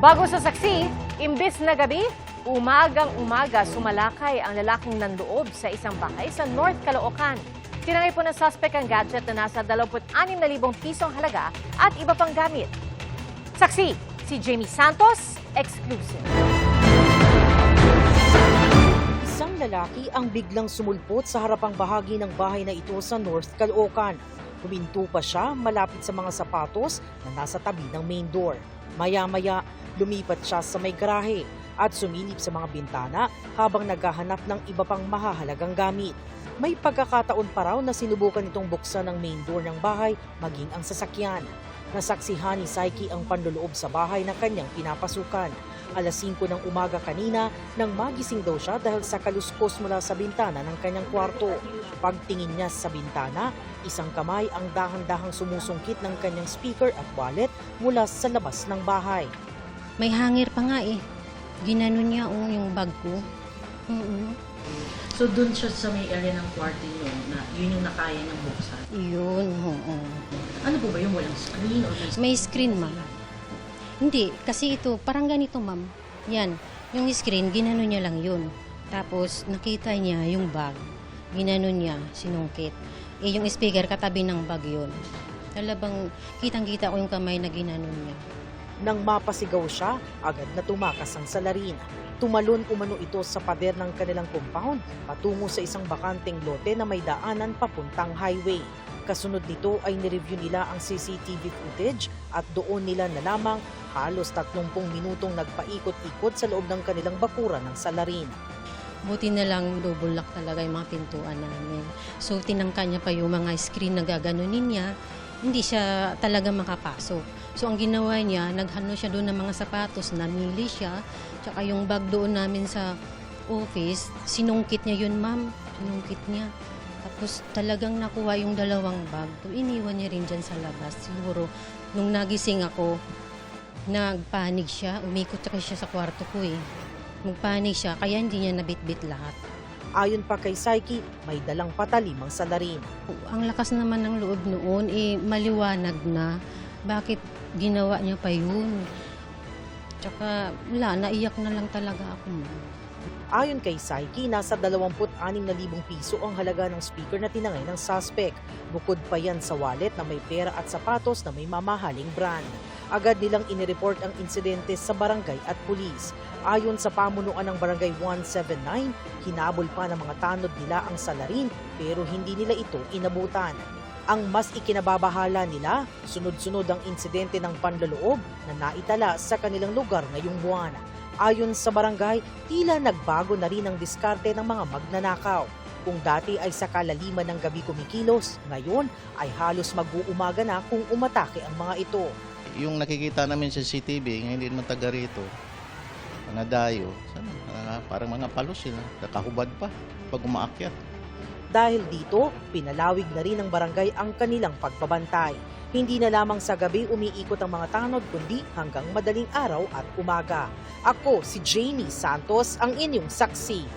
Bago sa saksi, imbis na gabi, umagang-umaga sumalakay ang lalaking nanloob sa isang bahay sa North Caloocan. Tinangay po ng suspect ang gadget na nasa 26,000 pisong halaga at iba pang gamit. Saksi, si Jamie Santos, exclusive. Isang lalaki ang biglang sumulpot sa harapang bahagi ng bahay na ito sa North Caloocan. Huminto pa siya malapit sa mga sapatos na nasa tabi ng main door. Maya-maya, lumipat siya sa may garahe at sumilip sa mga bintana habang naghahanap ng iba pang mahahalagang gamit. May pagkakataon pa raw na sinubukan itong buksan ng main door ng bahay maging ang sasakyan. Nasaksihan ni Saiki ang panloloob sa bahay na kanyang pinapasukan. Alas 5 ng umaga kanina nang magising daw siya dahil sa kaluskos mula sa bintana ng kanyang kwarto. Pagtingin niya sa bintana, isang kamay ang dahan-dahang sumusungkit ng kanyang speaker at wallet mula sa labas ng bahay. May hangir pa nga eh. Ginanon niya yung bag ko. So doon siya sa may area ng kwarto niyo na yun yung nakaya niyang buksan? Yun, oo. Ano po ba yung walang screen or May screen, ma'am. Hindi, kasi ito, parang ganito, ma'am. Yan, yung screen, ginanon niya lang yun. Tapos, nakita niya yung bag. Ginanon niya, sinungkit. Yung speaker, katabi ng bag yun. Talabang, kitang-kita ko yung kamay na ginanon niya. Nang mapasigaw siya, agad na tumakas ang salarin. Tumalon umano ito sa pader ng kanilang compound patungo sa isang bakanteng lote na may daanan papuntang highway. Kasunod nito ay nireview nila ang CCTV footage at doon nila nalamang halos 30 minutong nagpaikot-ikot sa loob ng kanilang bakuran ng salarin. Buti na lang double lock talaga yung mga pintuan namin. So, tinangka niya pa yung mga screen na gaganunin niya. Hindi siya talaga makapasok. So, ang ginawa niya, naghano siya doon ng mga sapatos, namili siya. Tsaka yung bag doon namin sa office, sinungkit niya yun, ma'am. Sinungkit niya. Tapos talagang nakuha yung dalawang bag. Iniwan niya rin dyan sa labas. Siguro, nung nagising ako, nagpanig siya. Umikot siya sa kwarto ko eh. Magpanig siya, kaya hindi niya nabitbit lahat. Ayon pa kay Saiki, may dalang patalim ang salarin. Ang lakas naman ng loob noon, maliwanag na. Bakit ginawa niya pa yun? Tsaka, naiyak na lang talaga ako. Ayon kay Saiki, nasa 26,000 piso ang halaga ng speaker na tinangay ng suspect. Bukod pa yan sa wallet na may pera at sapatos na may mamahaling brand. Agad nilang inireport ang insidente sa barangay at pulis. Ayon sa pamunuan ng Barangay 179, hinabol pa ng mga tanod nila ang salarin pero hindi nila ito inabutan. Ang mas ikinababahala nila, sunod-sunod ang insidente ng panloloob na naitala sa kanilang lugar ngayong buwan. Ayon sa barangay, tila nagbago na rin ang diskarte ng mga magnanakaw. Kung dati ay sa kalaliman ng gabi kumikilos, ngayon ay halos mag-uumaga na kung umatake ang mga ito. Yung nakikita namin sa CCTV, ngayon hindi naman taga rito, mga dayo, parang mga palos sila, nakahubad pa pag umaakyat. Dahil dito, pinalawig na rin ng barangay ang kanilang pagbabantay. Hindi na lamang sa gabi umiikot ang mga tanod kundi hanggang madaling araw at umaga. Ako si Jamie Santos, ang inyong saksi.